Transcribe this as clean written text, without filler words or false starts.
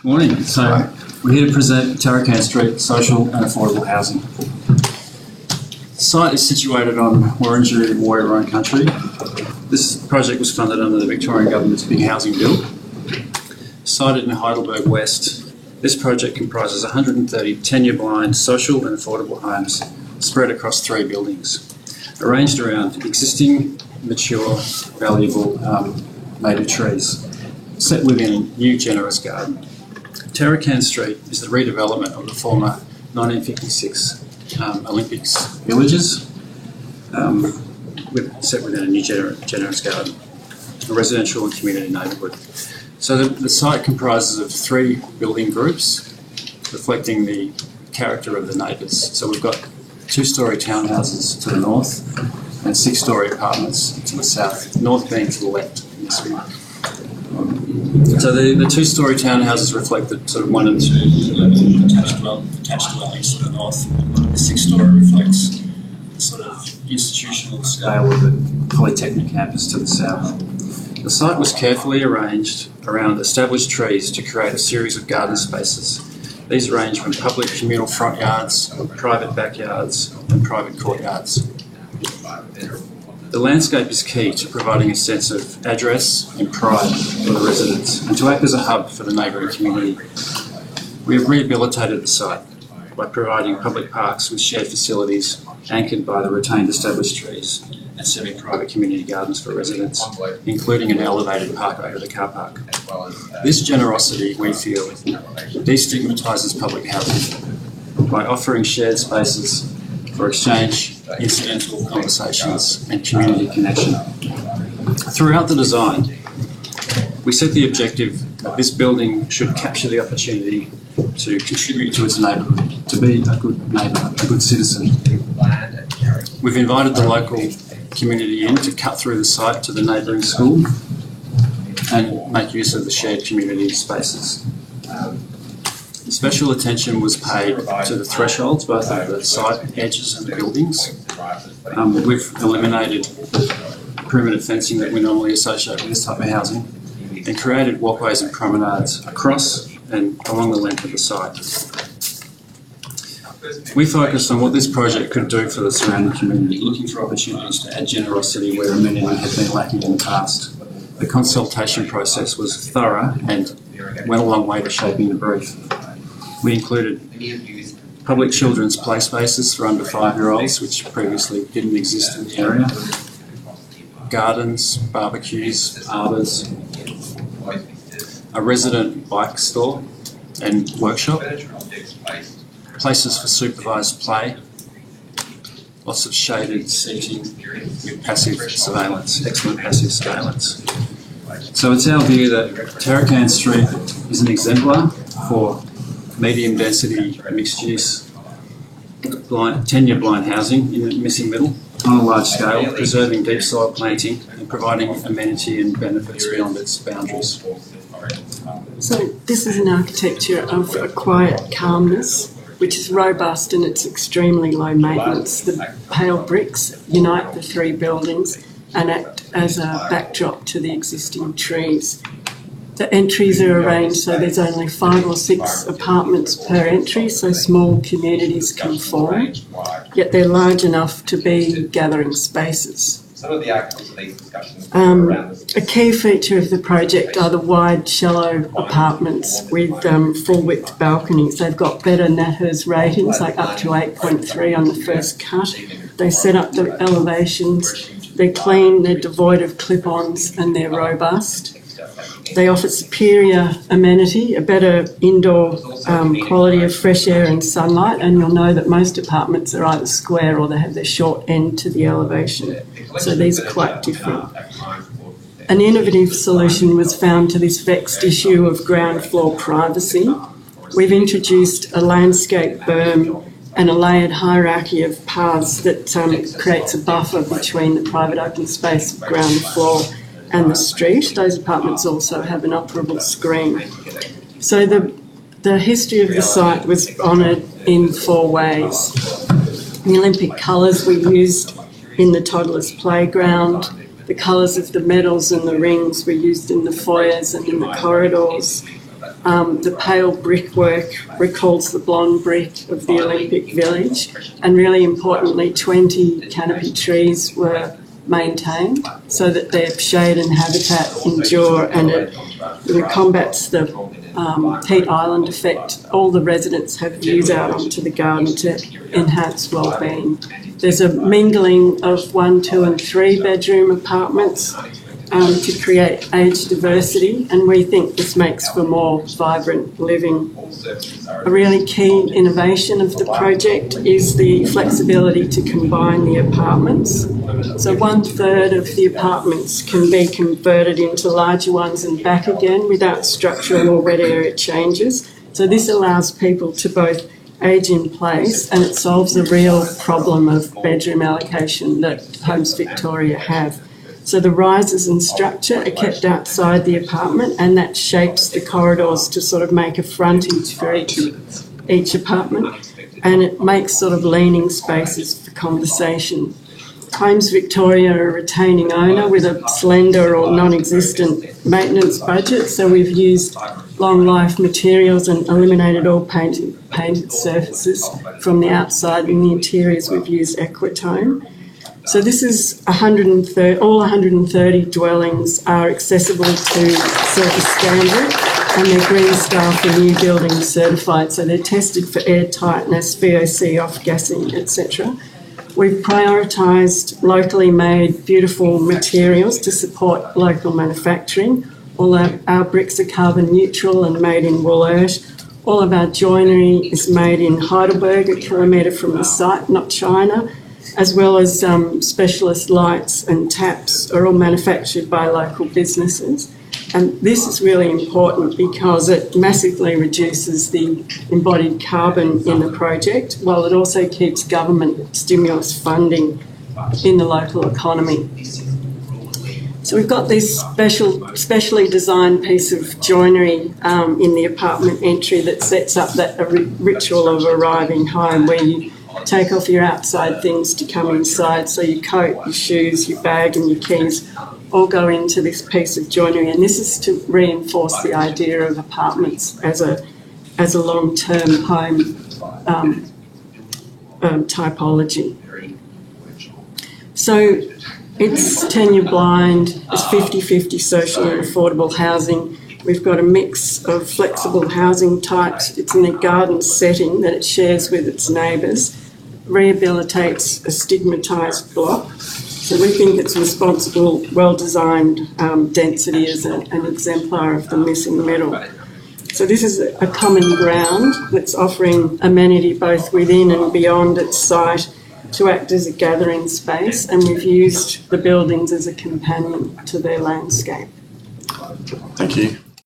Morning. So we're here to present Tarakan Street social and affordable housing. The site is situated on Wurundjeri Woi-wurrung country. This project was funded under the Victorian Government's Big Housing Bill. Sited in Heidelberg West, this project comprises 130 tenure-blind social and affordable homes spread across 3 buildings, arranged around existing, mature, valuable native trees, set within a new generous garden. Tarakan Street is the redevelopment of the former 1956 Olympics villages, set within a new generous garden, a residential and community neighbourhood. So the site comprises of 3 building groups, reflecting the character of the neighbours. So we've got 2-storey townhouses to the north and 6-storey apartments to the south, north being to the left in this view. So the 2-storey townhouses reflect the sort of 1 and 2 attached dwellings to the north. The 6-storey reflects the sort of institutional scale of the Polytechnic campus to the south. The site was carefully arranged around established trees to create a series of garden spaces. These range from public communal front yards, private backyards and private courtyards. The landscape is key to providing a sense of address and pride for the residents and to act as a hub for the neighbouring community. We have rehabilitated the site by providing public parks with shared facilities anchored by the retained established trees and semi-private community gardens for residents, including an elevated park over the car park. This generosity, we feel, destigmatises public housing by offering shared spaces for exchange, incidental conversations and community connection. Throughout the design, we set the objective that this building should capture the opportunity to contribute to its neighbourhood, to be a good neighbour, a good citizen. We've invited the local community in to cut through the site to the neighbouring school and make use of the shared community spaces. Special attention was paid to the thresholds, both of the site edges and the buildings. We've eliminated the perimeter fencing that we normally associate with this type of housing and created walkways and promenades across and along the length of the site. We focused on what this project could do for the surrounding community, looking for opportunities to add generosity where amenity had been lacking in the past. The consultation process was thorough and went a long way to shaping the brief. We included public children's play spaces for under 5-year-olds, which previously didn't exist in the area, gardens, barbecues, arbours, a resident bike store and workshop, places for supervised play, lots of shaded seating with passive surveillance, excellent passive surveillance. So it's our view that Tarakan Street is an exemplar for medium density mixed use tenure blind housing in the missing middle on a large scale, preserving deep soil planting and providing amenity and benefits beyond its boundaries. So this is an architecture of a quiet calmness, which is robust and it's extremely low maintenance. The pale bricks unite the 3 buildings and act as a backdrop to the existing trees. The entries are arranged so there's only 5 or 6 apartments per entry, so small communities can form, yet they're large enough to be gathering spaces. A key feature of the project are the wide, shallow apartments with full-width balconies. They've got better NatHERS ratings, like up to 8.3 on the first cut. They set up the elevations, they're clean, they're devoid of clip-ons and they're robust. They offer superior amenity, a better indoor quality of fresh air and sunlight, and you'll know that most apartments are either square or they have their short end to the elevation. So these are quite different. An innovative solution was found to this vexed issue of ground floor privacy. We've introduced a landscape berm and a layered hierarchy of paths that creates a buffer between the private open space of ground floor and the street. Those apartments also have an operable screen. So the history of the site was honoured in 4 ways. The Olympic colours were used in the toddlers' playground. The colours of the medals and the rings were used in the foyers and in the corridors. The pale brickwork recalls the blonde brick of the Olympic Village, and really importantly, 20 canopy trees were maintained so that their shade and habitat endure, and it combats the heat island effect. All the residents have views out onto the garden to enhance well-being. There's a mingling of 1, 2 and 3 bedroom apartments to create age diversity, and we think this makes for more vibrant living. A really key innovation of the project is the flexibility to combine the apartments. So 1/3 of the apartments can be converted into larger ones and back again without structural or wet area changes. So this allows people to both age in place, and it solves a real problem of bedroom allocation that Homes Victoria have. So the rises in structure are kept outside the apartment, and that shapes the corridors to sort of make a frontage for each apartment, and it makes sort of leaning spaces for conversation. Homes Victoria are a retaining owner with a slender or non-existent maintenance budget, so we've used long life materials and eliminated all painted surfaces from the outside. In the interiors we've used Equitone. So this is all 130 dwellings are accessible to Surface Standard, and they're Green Star for new buildings certified, so they're tested for airtightness, VOC, off-gassing, etc. We've prioritised locally made beautiful materials to support local manufacturing. All our bricks are carbon neutral and made in Wollert. All of our joinery is made in Heidelberg, a kilometre from the site, not China, as well as specialist lights and taps are all manufactured by local businesses. And this is really important because it massively reduces the embodied carbon in the project, while it also keeps government stimulus funding in the local economy. So we've got this specially designed piece of joinery in the apartment entry that sets up that ritual of arriving home, where you take off your outside things to come inside. So your coat, your shoes, your bag and your keys all go into this piece of joinery, and this is to reinforce the idea of apartments as a long-term home typology. So it's tenure blind, it's 50-50 social and affordable housing. We've got a mix of flexible housing types. It's in a garden setting that it shares with its neighbours, rehabilitates a stigmatised block. So we think it's responsible, well-designed density as an exemplar of the missing middle. So this is a common ground that's offering amenity both within and beyond its site to act as a gathering space, and we've used the buildings as a companion to their landscape. Thank you.